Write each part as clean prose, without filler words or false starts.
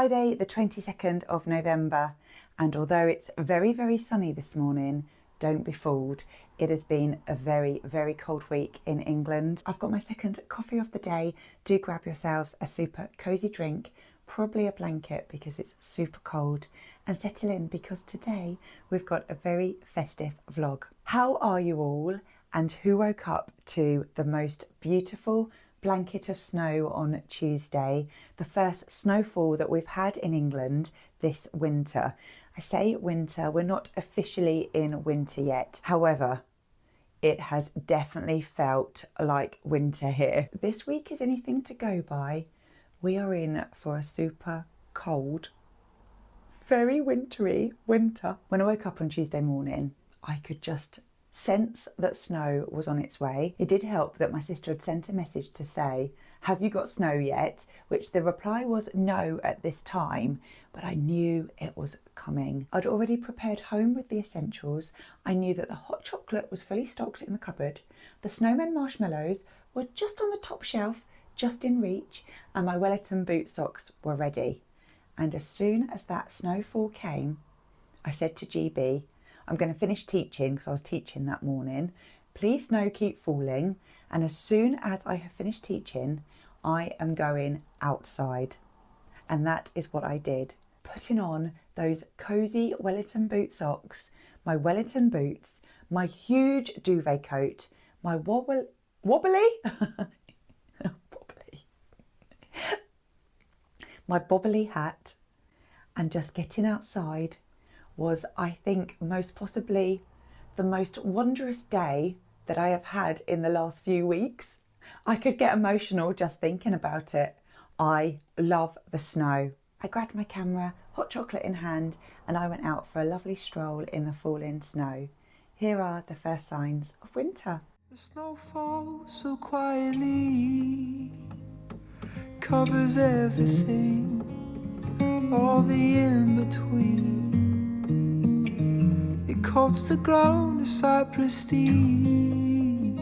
Friday the 22nd of November, and although it's very, very sunny this morning, don't be fooled. It has been a very, very cold week in England. I've got my second coffee of the day. Do grab yourselves a super cosy drink, probably a blanket because it's super cold, and settle in because today we've got a very festive vlog. How are you all, and who woke up to the most beautiful blanket of snow on Tuesday, the first snowfall that we've had in England this winter? I say winter, we're not officially in winter yet. However, it has definitely felt like winter here. This week is anything to go by. We are in for a super cold, very wintry winter. When I woke up on Tuesday morning, I could just sense that snow was on its way. It did help that my sister had sent a message to say, have you got snow yet? Which the reply was no at this time, but I knew it was coming. I'd already prepared home with the essentials. I knew that the hot chocolate was fully stocked in the cupboard. The snowman marshmallows were just on the top shelf, just in reach, and my Wellington boot socks were ready. And as soon as that snowfall came, I said to GB, I'm going to finish teaching because I was teaching that morning. Please snow keep falling, and as soon as I have finished teaching, I am going outside. And that is what I did. Putting on those cosy Wellington boot socks, my Wellington boots, my huge duvet coat, my wobbly my bobbly hat, and just getting outside was, I think, most possibly the most wondrous day that I have had in the last few weeks. I could get emotional just thinking about it. I love the snow. I grabbed my camera, hot chocolate in hand, and I went out for a lovely stroll in the falling snow. Here are the first signs of winter. The snow falls so quietly, covers everything, all the in-between. It coats the ground a cypress tea,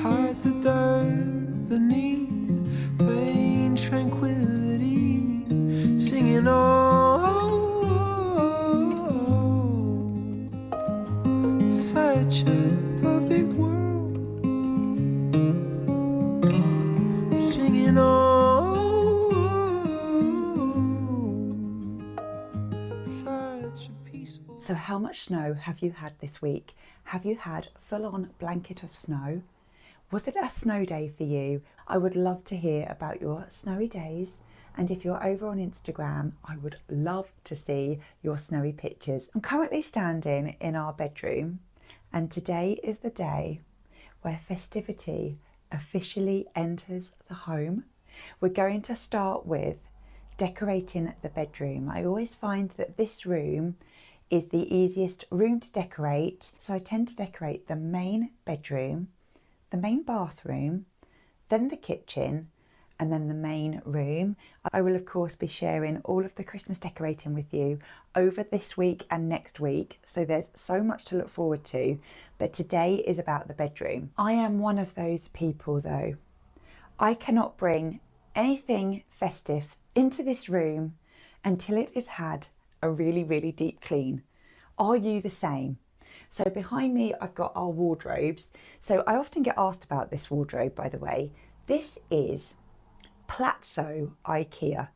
hides the dirt beneath, vain tranquility, singing such a perfect world, singing such a peaceful. So how much snow have you had this week? Have you had full-on blanket of snow? Was it a snow day for you? I would love to hear about your snowy days. And if you're over on Instagram, I would love to see your snowy pictures. I'm currently standing in our bedroom, and today is the day where festivity officially enters the home. We're going to start with decorating the bedroom. I always find that this room is the easiest room to decorate. So I tend to decorate the main bedroom, the main bathroom, then the kitchen, and then the main room. I will of course be sharing all of the Christmas decorating with you over this week and next week, so there's so much to look forward to, but today is about the bedroom. I am one of those people though. I cannot bring anything festive into this room until it has had a really, really deep clean. Are you the same? So behind me I've got our wardrobes. So I often get asked about this wardrobe, by the way. This is Palazzo IKEA,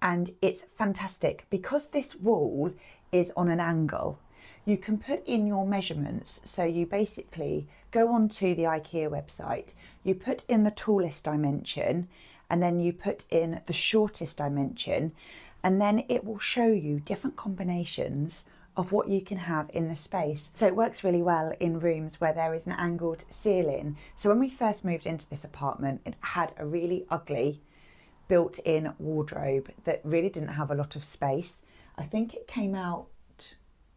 and it's fantastic because this wall is on an angle. You can put in your measurements, so you basically go onto the IKEA website, you put in the tallest dimension, and then you put in the shortest dimension, and then it will show you different combinations of what you can have in the space. So it works really well in rooms where there is an angled ceiling. So when we first moved into this apartment, it had a really ugly built-in wardrobe that really didn't have a lot of space. I think it came out,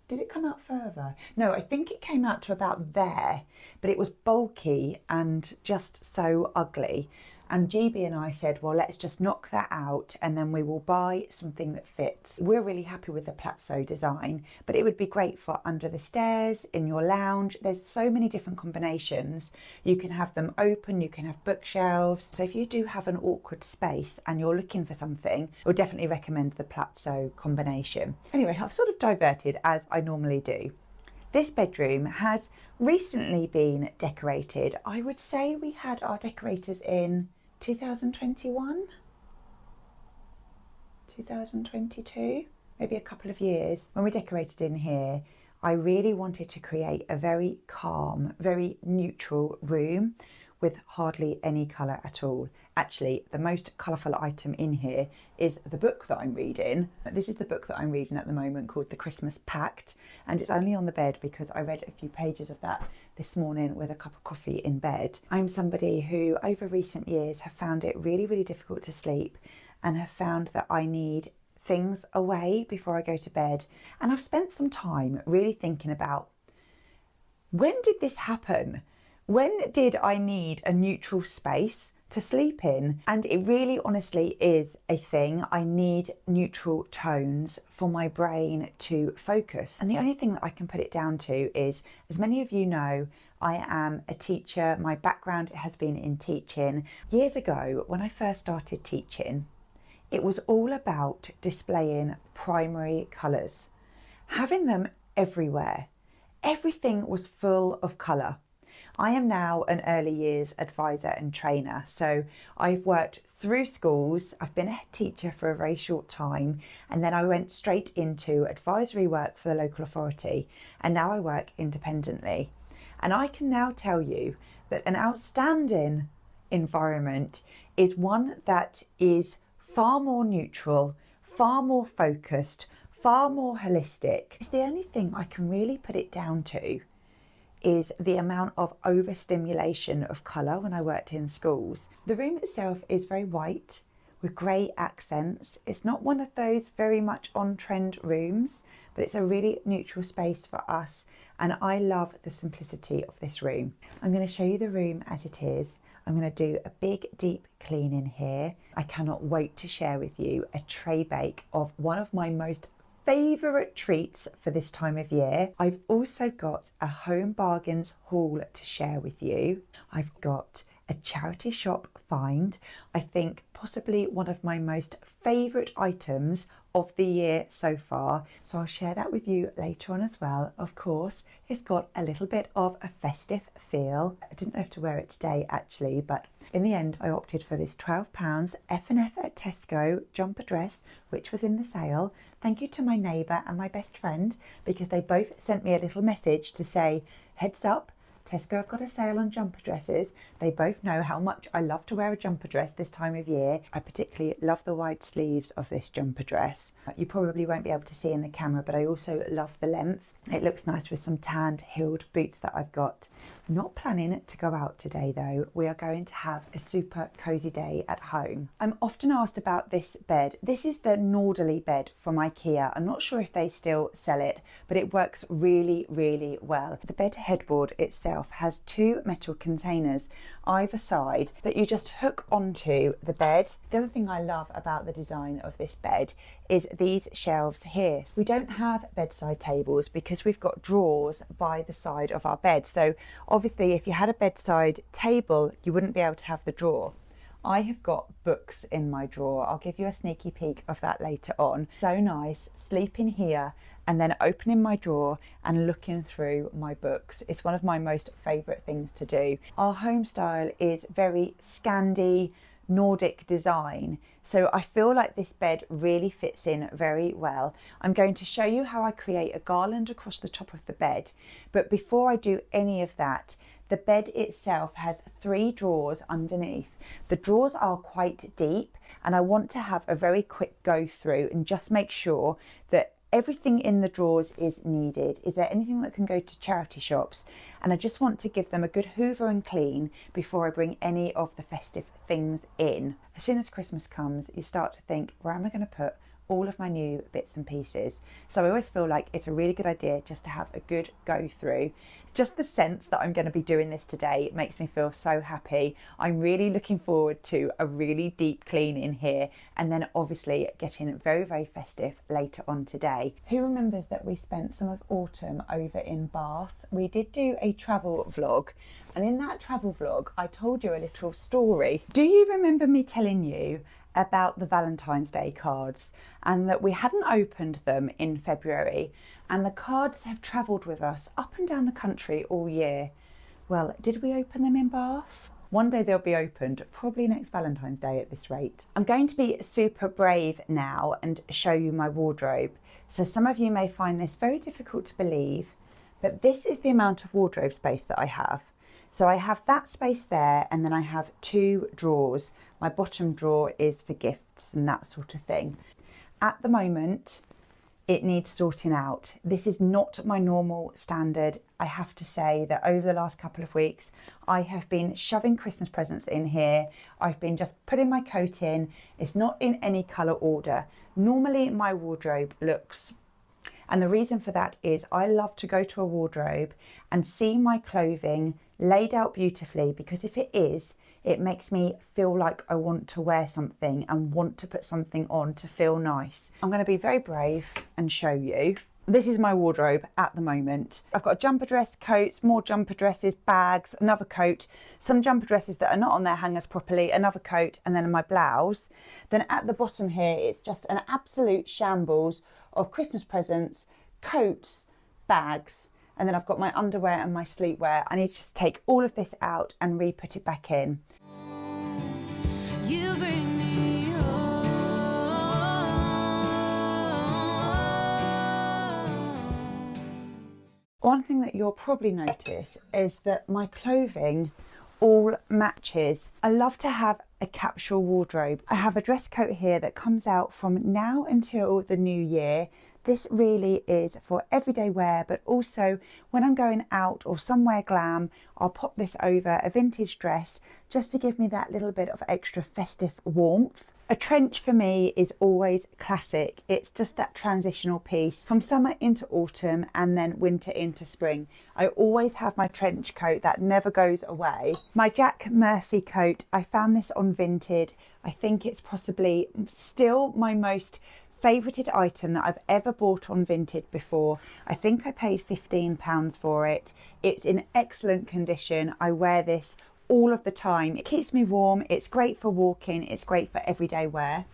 did it come out further? No, I think it came out to about there, but it was bulky and just so ugly. And GB and I said, well, let's just knock that out and then we will buy something that fits. We're really happy with the Palazzo design, but it would be great for under the stairs, in your lounge. There's so many different combinations. You can have them open, you can have bookshelves. So if you do have an awkward space and you're looking for something, I would definitely recommend the Palazzo combination. Anyway, I've sort of diverted as I normally do. This bedroom has recently been decorated. I would say we had our decorators in 2021, 2022, maybe a couple of years. When we decorated in here, I really wanted to create a very calm, very neutral room with hardly any colour at all. Actually, the most colourful item in here is the book that I'm reading. This is the book that I'm reading at the moment called The Christmas Pact, and it's only on the bed because I read a few pages of that this morning with a cup of coffee in bed. I'm somebody who over recent years have found it really, really difficult to sleep and have found that I need things away before I go to bed. And I've spent some time really thinking about, when did this happen? When did I need a neutral space to sleep in? And it really honestly is a thing. I need neutral tones for my brain to focus. And the only thing that I can put it down to is, as many of you know, I am a teacher. My background has been in teaching. Years ago, when I first started teaching, it was all about displaying primary colours, having them everywhere. Everything was full of colour. I am now an early years advisor and trainer, so I've worked through schools. I've been a head teacher for a very short time, and then I went straight into advisory work for the local authority, and now I work independently. And I can now tell you that an outstanding environment is one that is far more neutral, far more focused, far more holistic. It's the only thing I can really put it down to is the amount of overstimulation of colour when I worked in schools. The room itself is very white with grey accents. It's not one of those very much on trend rooms, but it's a really neutral space for us, and I love the simplicity of this room. I'm going to show you the room as it is. I'm going to do a big deep clean in here. I cannot wait to share with you a tray bake of one of my most favourite treats for this time of year. I've also got a home bargains haul to share with you. I've got a charity shop find. I think possibly one of my most favourite items of the year so far. So I'll share that with you later on as well. Of course, it's got a little bit of a festive feel. I didn't have to wear it today actually, but in the end I opted for this £12 F&F at Tesco jumper dress, which was in the sale. Thank you to my neighbour and my best friend, because they both sent me a little message to say, heads up, Tesco have got a sale on jumper dresses. They both know how much I love to wear a jumper dress this time of year. I particularly love the wide sleeves of this jumper dress. You probably won't be able to see in the camera, but I also love the length. It looks nice with some tanned heeled boots that I've got. I'm not planning to go out today though. We are going to have a super cosy day at home. I'm often asked about this bed. This is the Norderly bed from IKEA. I'm not sure if they still sell it, but it works really, really well. The bed headboard itself has two metal containers either side that you just hook onto the bed. The other thing I love about the design of this bed is these shelves here. We don't have bedside tables because we've got drawers by the side of our bed. So obviously if you had a bedside table, you wouldn't be able to have the drawer. I have got books in my drawer. I'll give you a sneaky peek of that later on. So nice, sleeping here and then opening my drawer and looking through my books. It's one of my most favourite things to do. Our home style is very Scandi Nordic design, so I feel like this bed really fits in very well. I'm going to show you how I create a garland across the top of the bed, but before I do any of that, the bed itself has 3 drawers underneath. The drawers are quite deep and I want to have a very quick go through and just make sure that everything in the drawers is needed. Is there anything that can go to charity shops? And I just want to give them a good hoover and clean before I bring any of the festive things in. As soon as Christmas comes, you start to think, where am I going to put all of my new bits and pieces. So I always feel like it's a really good idea just to have a good go through. Just the sense that I'm going to be doing this today makes me feel so happy. I'm really looking forward to a really deep clean in here, and then obviously getting very, very festive later on today. Who remembers that we spent some of autumn over in Bath? We did do a travel vlog, and in that travel vlog I told you a little story. Do you remember me telling you about the Valentine's Day cards, and that we hadn't opened them in February, and the cards have travelled with us up and down the country all year? Well, did we open them in Bath? One day they'll be opened, probably next Valentine's Day at this rate. I'm going to be super brave now and show you my wardrobe. So some of you may find this very difficult to believe, but this is the amount of wardrobe space that I have. So I have that space there, and then I have 2 drawers. My bottom drawer is for gifts and that sort of thing. At the moment, it needs sorting out. This is not my normal standard. I have to say that over the last couple of weeks, I have been shoving Christmas presents in here. I've been just putting my coat in. It's not in any colour order. Normally my wardrobe looks, and the reason for that is I love to go to a wardrobe and see my clothing laid out beautifully, because if it is, it makes me feel like I want to wear something and want to put something on to feel nice. I'm going to be very brave and show you. This is my wardrobe at the moment. I've got a jumper dress, coats, more jumper dresses, bags, another coat, some jumper dresses that are not on their hangers properly, another coat, and then my blouse. Then at the bottom here, it's just an absolute shambles of Christmas presents, coats, bags, and then I've got my underwear and my sleepwear. I need to just take all of this out and re-put it back in. You bring me home. One thing that you'll probably notice is that my clothing all matches. I love to have a capsule wardrobe. I have a dress coat here that comes out from now until the new year. This really is for everyday wear, but also when I'm going out or somewhere glam, I'll pop this over a vintage dress just to give me that little bit of extra festive warmth. A trench for me is always classic. It's just that transitional piece from summer into autumn and then winter into spring. I always have my trench coat that never goes away. My Jack Murphy coat, I found this on Vinted. I think it's possibly still my most favorited item that I've ever bought on Vinted before. I think I paid £15 for it. It's in excellent condition. I wear this all of the time. It keeps me warm. It's great for walking. It's great for everyday wear.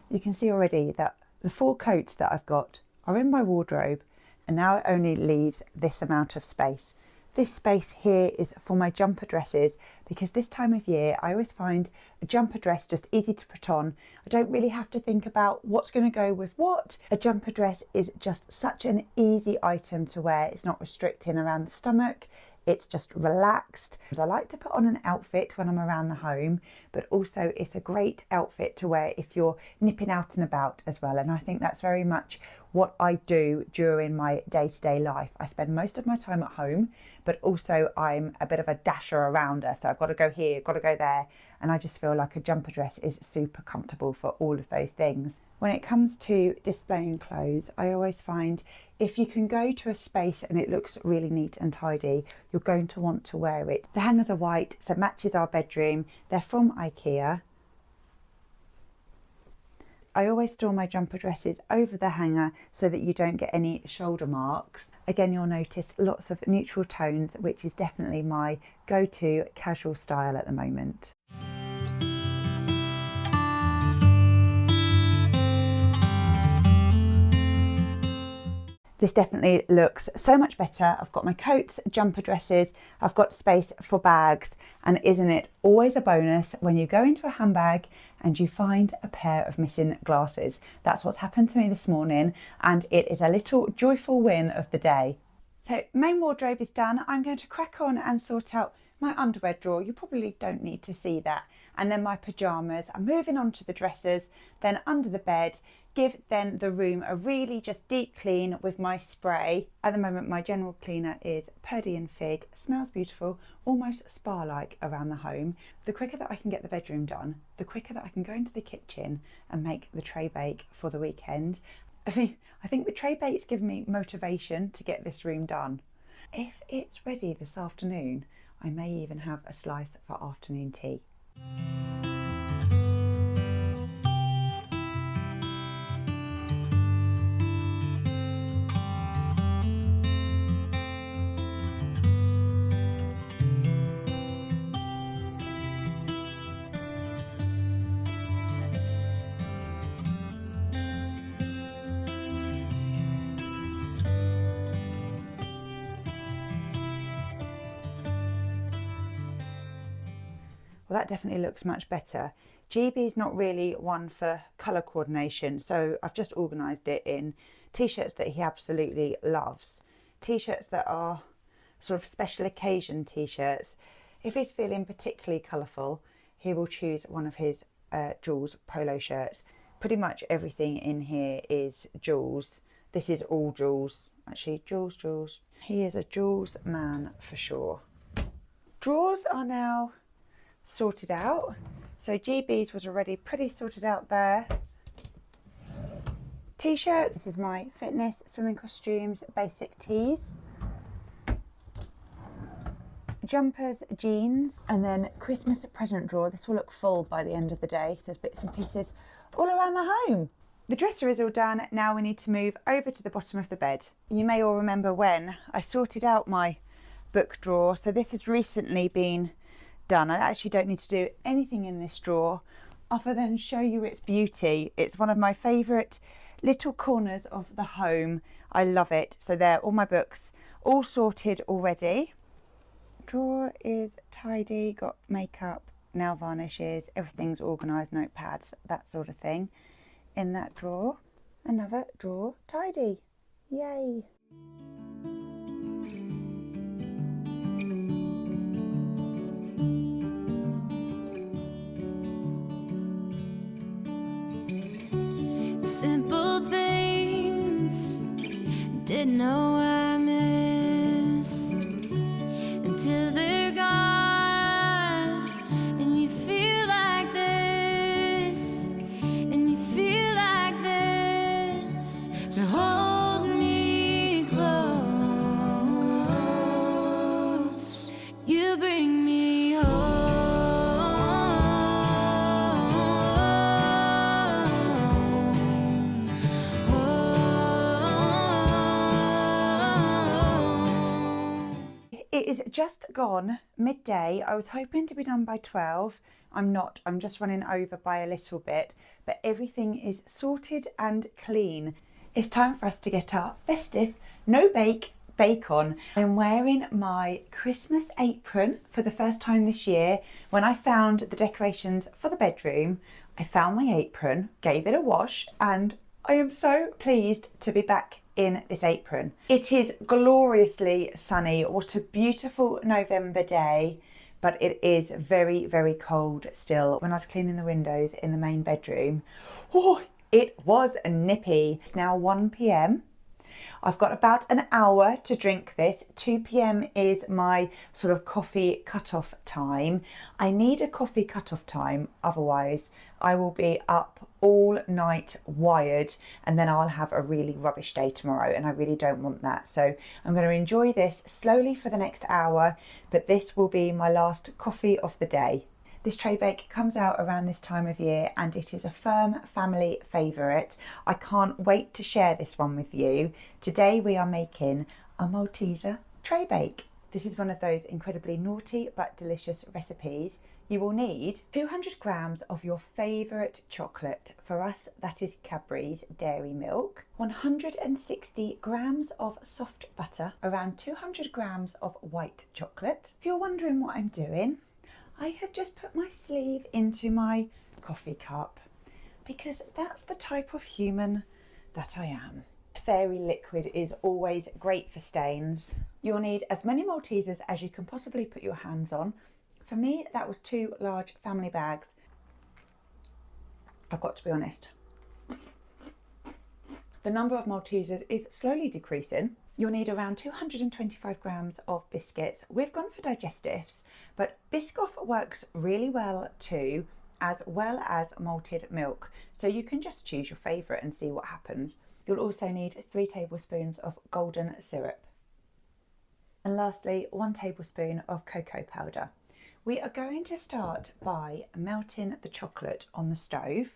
You can see already that the 4 coats that I've got are in my wardrobe, and now it only leaves this amount of space. This space here is for my jumper dresses, because this time of year I always find a jumper dress just easy to put on. I don't really have to think about what's going to go with what. A jumper dress is just such an easy item to wear. It's not restricting around the stomach. It's just relaxed. I like to put on an outfit when I'm around the home, but also it's a great outfit to wear if you're nipping out and about as well. And I think that's very much what I do during my day-to-day life. I spend most of my time at home, but also I'm a bit of a dasher arounder. So I've got to go here, got to go there. And I just feel like a jumper dress is super comfortable for all of those things. When it comes to displaying clothes, I always find if you can go to a space and it looks really neat and tidy, you're going to want to wear it. The hangers are white, so it matches our bedroom. They're from IKEA. I always store my jumper dresses over the hanger so that you don't get any shoulder marks. Again, you'll notice lots of neutral tones, which is definitely my go-to casual style at the moment. This definitely looks so much better. I've got my coats, jumper dresses, I've got space for bags, and isn't it always a bonus when you go into a handbag and you find a pair of missing glasses? That's what's happened to me this morning, and it is a little joyful win of the day. So main wardrobe is done. I'm going to crack on and sort out my underwear drawer. You probably don't need to see that. And then my pyjamas. I'm moving on to the dressers, then under the bed, give then the room a really just deep clean with my spray. At the moment my general cleaner is Purdy and Fig, smells beautiful, almost spa-like around the home. The quicker that I can get the bedroom done, the quicker that I can go into the kitchen and make the tray bake for the weekend. I think the tray bake's given me motivation to get this room done. If it's ready this afternoon, I may even have a slice for afternoon tea. Well, that definitely looks much better. GB's not really one for colour coordination, so I've just organised it in t-shirts that he absolutely loves. T-shirts that are sort of special occasion t-shirts. If he's feeling particularly colourful, he will choose one of his Jules polo shirts. Pretty much everything in here is Jules. This is all Jules. Actually, Jules. He is a Jules man for sure. Drawers are now sorted out. So GB's was already pretty sorted out there. T-shirts, this is my fitness swimming costumes, basic tees. Jumpers, jeans, and then Christmas present drawer. This will look full by the end of the day because there's bits and pieces all around the home. The dresser is all done. Now we need to move over to the bottom of the bed. You may all remember when I sorted out my book drawer. So this has recently been done. I actually don't need to do anything in this drawer other than show you its beauty. It's one of my favourite little corners of the home. I love it. So there, all my books all sorted already. Drawer is tidy, got makeup, nail varnishes, everything's organised, notepads, that sort of thing in that drawer. Another drawer tidy. Yay! Simple things didn't know I miss until they're gone, and you feel like this, and you feel like this. So hold me close, you bring me home. It is just gone midday. I was hoping to be done by 12. I'm not. I'm just running over by a little bit, but everything is sorted and clean. It's time for us to get our festive bake on. I'm wearing my Christmas apron for the first time this year. When I found the decorations for the bedroom, I found my apron, gave it a wash, and I am so pleased to be back in this apron. It is gloriously sunny. What a beautiful November day, but it is very, very cold still. When I was cleaning the windows in the main bedroom, oh, it was nippy. It's now 1 p.m. I've got about an hour to drink this. 2 p.m. is my sort of coffee cut-off time. I need a coffee cut-off time, otherwise I will be up all night wired, and then I'll have a really rubbish day tomorrow, and I really don't want that. So I'm going to enjoy this slowly for the next hour, but this will be my last coffee of the day. This Traybake comes out around this time of year, and it is a firm family favourite. I can't wait to share this one with you. Today we are making a Malteser Traybake. This is one of those incredibly naughty but delicious recipes. You will need 200 grams of your favourite chocolate. For us, that is Cadbury's Dairy Milk. 160 grams of soft butter. Around 200 grams of white chocolate. If you're wondering what I'm doing, I have just put my sleeve into my coffee cup because that's the type of human that I am. Fairy liquid is always great for stains. You'll need as many Maltesers as you can possibly put your hands on. For me, that was 2 large family bags. I've got to be honest, The number of Maltesers is slowly decreasing. You'll need around 225 grams of biscuits. We've gone for digestives, but Biscoff works really well too, as well as malted milk. So you can just choose your favourite and see what happens. You'll also need 3 tablespoons of golden syrup. And lastly, 1 tablespoon of cocoa powder. We are going to start by melting the chocolate on the stove.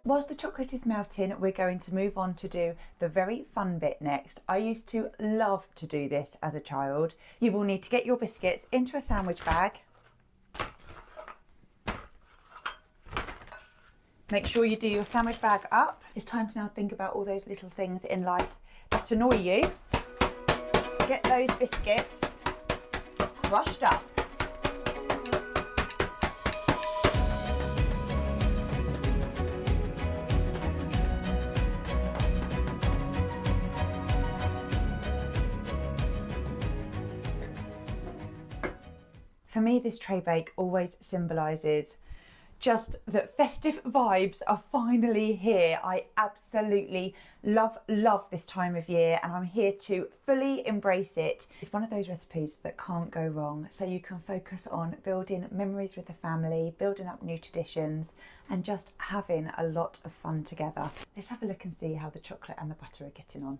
Whilst the chocolate is melting, we're going to move on to do the very fun bit next. I used to love to do this as a child. You will need to get your biscuits into a sandwich bag. Make sure you do your sandwich bag up. It's time to now think about all those little things in life that annoy you. Get those biscuits crushed up. For me, this Traybake always symbolises just that festive vibes are finally here. I absolutely love this time of year, and I'm here to fully embrace it. It's one of those recipes that can't go wrong, so you can focus on building memories with the family, building up new traditions, and just having a lot of fun together. Let's have a look and see how the chocolate and the butter are getting on.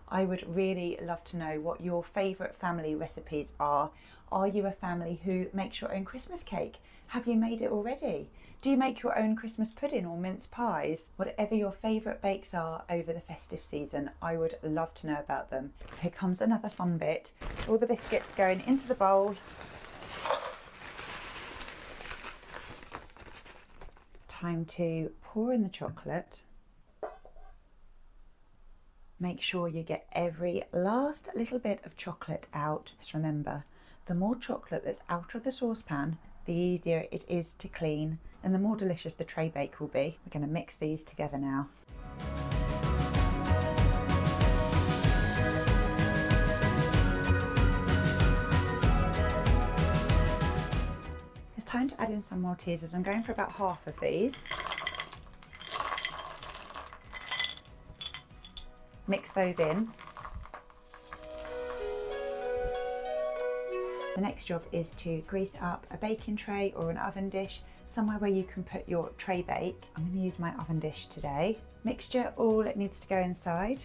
I would really love to know what your favourite family recipes are. Are you a family who makes your own Christmas cake? Have you made it already? Do you make your own Christmas pudding or mince pies? Whatever your favourite bakes are over the festive season, I would love to know about them. Here comes another fun bit. All the biscuits going into the bowl. Time to pour in the chocolate. Make sure you get every last little bit of chocolate out. Just remember, the more chocolate that's out of the saucepan, the easier it is to clean and the more delicious the Traybake will be. We're going to mix these together now. It's time to add in some Maltesers. I'm going for about half of these. Mix those in. The next job is to grease up a baking tray or an oven dish, somewhere where you can put your Traybake. I'm going to use my oven dish today. Mixture, all it needs to go inside.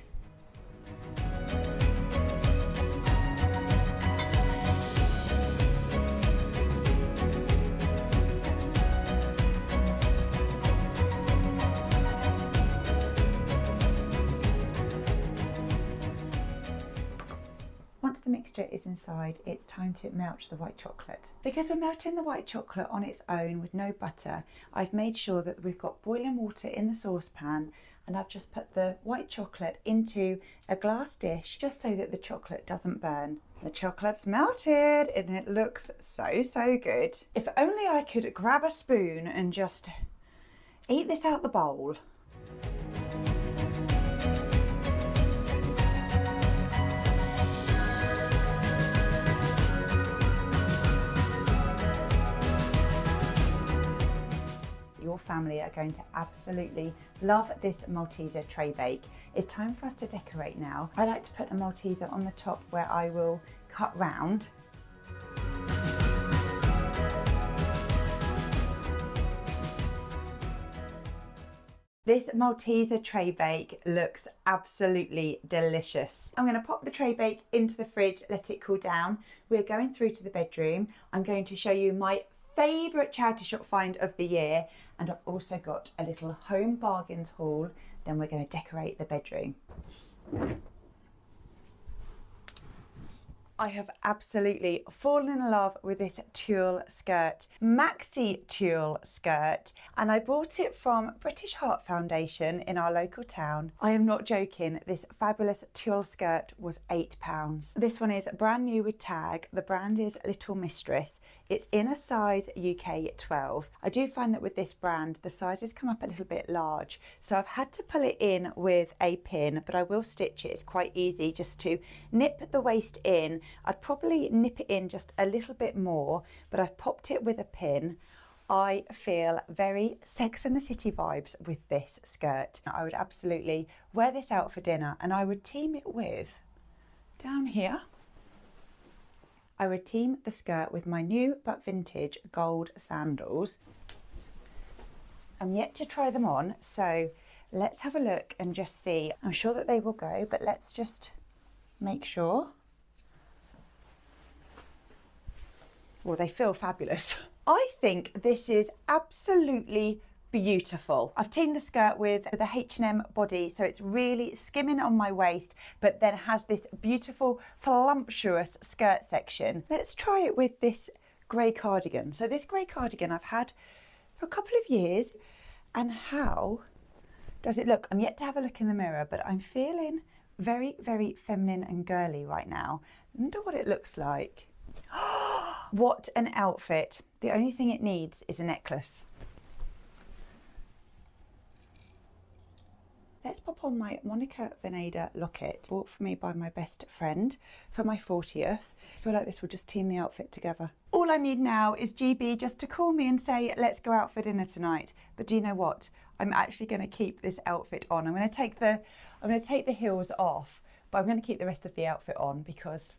Once the mixture is inside, it's time to melt the white chocolate. Because we're melting the white chocolate on its own with no butter, I've made sure that we've got boiling water in the saucepan, and I've just put the white chocolate into a glass dish just so that the chocolate doesn't burn. The chocolate's melted and it looks so good. If only I could grab a spoon and just eat this out the bowl. Your family are going to absolutely love this Malteser Traybake. It's time for us to decorate now. I like to put a Malteser on the top where I will cut round. This Malteser Traybake looks absolutely delicious. I'm going to pop the Traybake into the fridge, let it cool down. We're going through to the bedroom. I'm going to show you my favourite charity shop find of the year, and I've also got a little home bargains haul. Then we're going to decorate the bedroom. I have absolutely fallen in love with this tulle skirt, maxi tulle skirt, and I bought it from British Heart Foundation in our local town. I am not joking, this fabulous tulle skirt was £8. This one is brand new with tag. The brand is Little Mistress. It's in a size UK 12. I do find that with this brand, the sizes come up a little bit large. So I've had to pull it in with a pin, but I will stitch it. It's quite easy just to nip the waist in. I'd probably nip it in just a little bit more, but I've popped it with a pin. I feel very Sex and the City vibes with this skirt. I would absolutely wear this out for dinner, and I would team it with, down here, I would team the skirt with my new but vintage gold sandals. I'm yet to try them on, so let's have a look and just see. I'm sure that they will go, but let's just make sure. Well, they feel fabulous. I think this is absolutely beautiful. I've teamed the skirt with the H&M body, so it's really skimming on my waist, but then has this beautiful voluptuous skirt section. Let's try it with this grey cardigan. So this grey cardigan I've had for a couple of years, and how does it look? I'm yet to have a look in the mirror, but I'm feeling very, very feminine and girly right now. I wonder what it looks like. What an outfit. The only thing it needs is a necklace. Let's pop on my Monica Veneda locket, bought for me by my best friend for my 40th. I feel like this will just team the outfit together. All I need now is GB just to call me and say, let's go out for dinner tonight. But do you know what? I'm actually going to keep this outfit on. I'm going to take the heels off, but I'm going to keep the rest of the outfit on because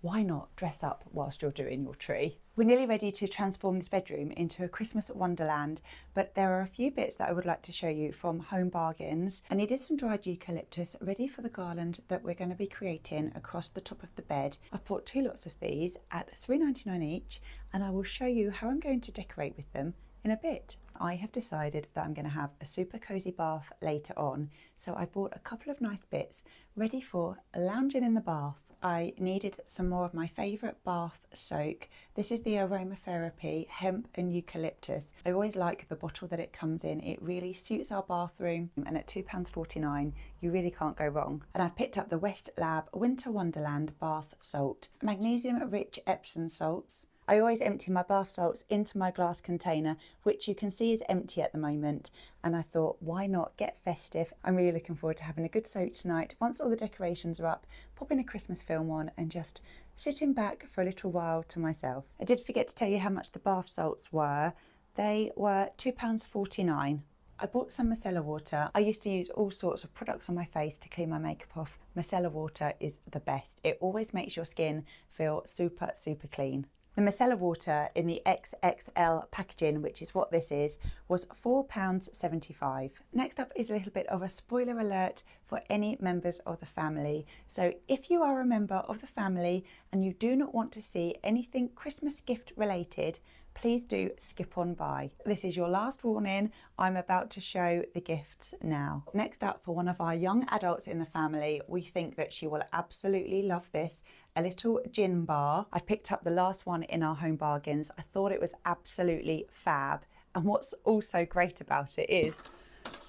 why not dress up whilst you're doing your tree? We're nearly ready to transform this bedroom into a Christmas wonderland, but there are a few bits that I would like to show you from Home Bargains. I needed some dried eucalyptus ready for the garland that we're going to be creating across the top of the bed. I've bought 2 lots of these at £3.99 each, and I will show you how I'm going to decorate with them in a bit. I have decided that I'm going to have a super cozy bath later on, so I bought a couple of nice bits ready for lounging in the bath. I needed some more of my favourite bath soak. This is the aromatherapy hemp and eucalyptus. I always like the bottle that it comes in. It really suits our bathroom, and at £2.49 you really can't go wrong. And I've picked up the West Lab Winter Wonderland bath salt, magnesium rich Epsom salts. I always empty my bath salts into my glass container, which you can see is empty at the moment, and I thought, why not get festive? I'm really looking forward to having a good soak tonight. Once all the decorations are up, popping a Christmas film on and just sitting back for a little while to myself. I did forget to tell you how much the bath salts were. They were £2.49. I bought some micellar water. I used to use all sorts of products on my face to clean my makeup off. Micellar water is the best. It always makes your skin feel super, super clean. The micellar water in the XXL packaging, which is what this is, was £4.75. Next up is a little bit of a spoiler alert for any members of the family. So if you are a member of the family and you do not want to see anything Christmas gift related, please do skip on by. This is your last warning. I'm about to show the gifts now. Next up, for one of our young adults in the family, we think that she will absolutely love this, a little gin bar. I picked up the last one in our Home Bargains. I thought it was absolutely fab. And what's also great about it is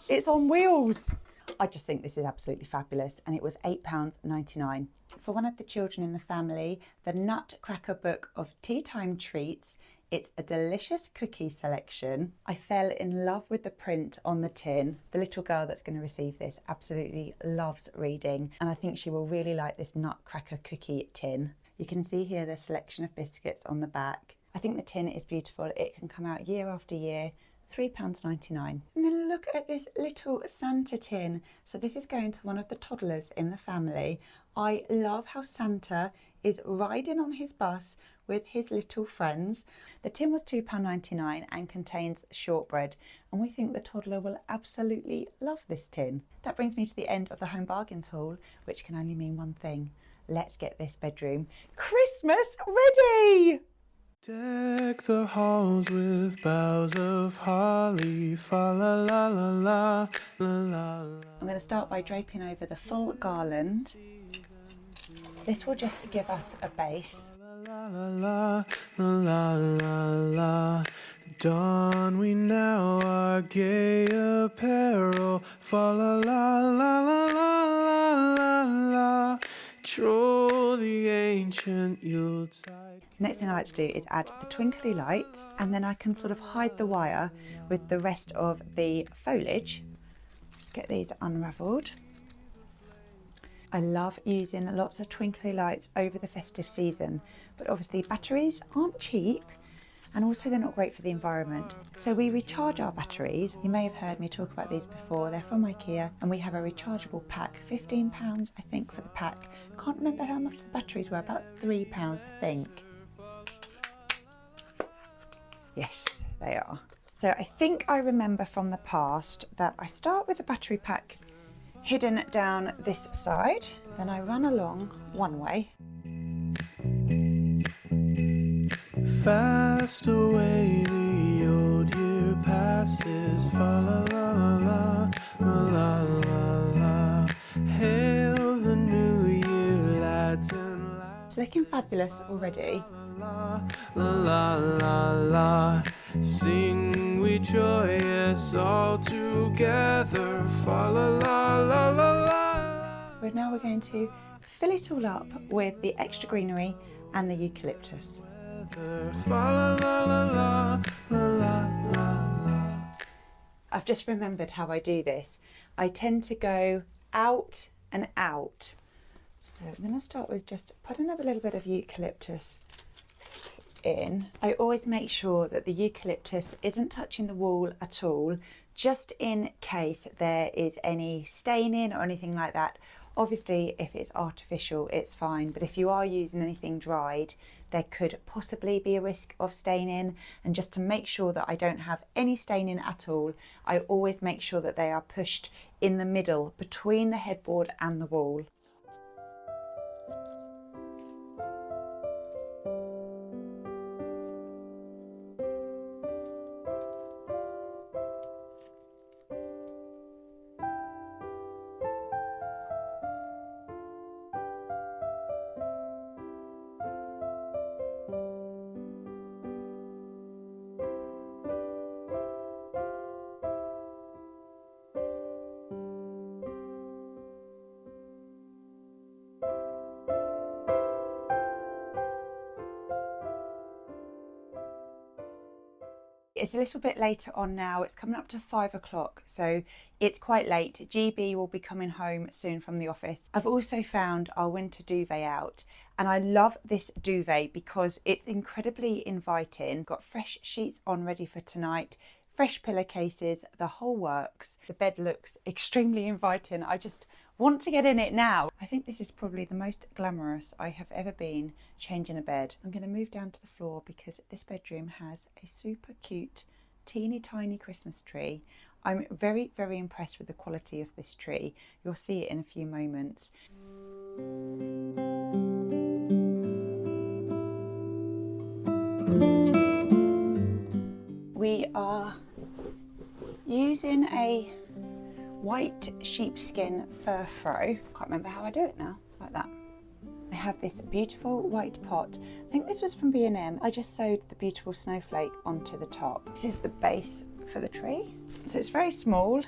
it's on wheels. I just think this is absolutely fabulous, and it was £8.99. For one of the children in the family, the Nutcracker Book of Tea Time Treats. It's a delicious cookie selection. I fell in love with the print on the tin. The little girl that's going to receive this absolutely loves reading, and I think she will really like this Nutcracker cookie tin. You can see here the selection of biscuits on the back. I think the tin is beautiful. It can come out year after year. £3.99. And then look at this little Santa tin. So this is going to one of the toddlers in the family. I love how Santa is riding on his bus with his little friends. The tin was £2.99 and contains shortbread, and we think the toddler will absolutely love this tin. That brings me to the end of the Home Bargains haul, which can only mean one thing. Let's get this bedroom Christmas ready! Deck the halls with boughs of holly, fa la la la la la la. I'm going to start by draping over the full garland. This will just give us a base. La la la la la la la. Don we now our gay apparel. Fa la la la la la la la. Troll the ancient Yuletide. Next thing I like to do is add the twinkly lights, and then I can sort of hide the wire with the rest of the foliage. Just get these unravelled. I love using lots of twinkly lights over the festive season, but obviously batteries aren't cheap, and also they're not great for the environment. So we recharge our batteries. You may have heard me talk about these before. They're from IKEA, and we have a rechargeable pack, £15 I think for the pack. Can't remember how much the batteries were, about £3 I think. Yes, they are. So I think I remember from the past that I start with the battery pack hidden down this side, then I run along one way. Fast away the old year passes. Fa la la la la la la la. Hail the new year, lads and lads. It's looking fabulous already. La la la la. Sing we joyous all together. Fa la la la la la. We're going to fill it all up with the extra greenery and the eucalyptus. I've just remembered how I do this. I tend to go out and out. So I'm going to start with just put another little bit of eucalyptus in. I always make sure that the eucalyptus isn't touching the wall at all, just in case there is any staining or anything like that. Obviously, if it's artificial, it's fine, but if you are using anything dried, there could possibly be a risk of staining. And just to make sure that I don't have any staining at all, I always make sure that they are pushed in the middle between the headboard and the wall. It's a little bit later on now, it's coming up to 5 o'clock, so it's quite late. GB will be coming home soon from the office. I've also found our winter duvet out, and I love this duvet because it's incredibly inviting. Got fresh sheets on ready for tonight, fresh pillowcases, the whole works. The bed looks extremely inviting. I just want to get in it now. I think this is probably the most glamorous I have ever been changing a bed. I'm going to move down to the floor because this bedroom has a super cute, teeny tiny Christmas tree. I'm very, very impressed with the quality of this tree. You'll see it in a few moments. We are using a white sheepskin fur throw. Can't remember how I do it now, like that. I have this beautiful white pot. I think this was from B&M. I just sewed the beautiful snowflake onto the top. This is the base for the tree. So it's very small.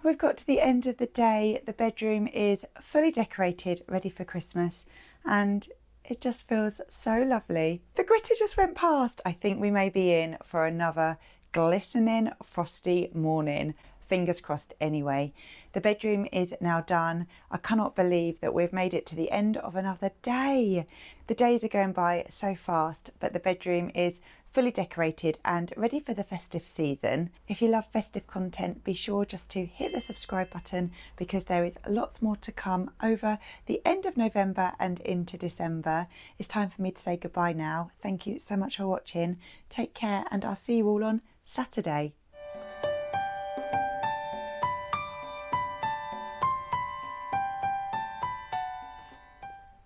We've got to the end of the day. The bedroom is fully decorated, ready for Christmas, and it just feels so lovely. The gritter just went past. I think we may be in for another glistening, frosty morning. Fingers crossed anyway. The bedroom is now done. I cannot believe that we've made it to the end of another day. The days are going by so fast, but the bedroom is fully decorated and ready for the festive season. If you love festive content, be sure just to hit the subscribe button because there is lots more to come over the end of November and into December. It's time for me to say goodbye now. Thank you so much for watching. Take care and I'll see you all on Saturday.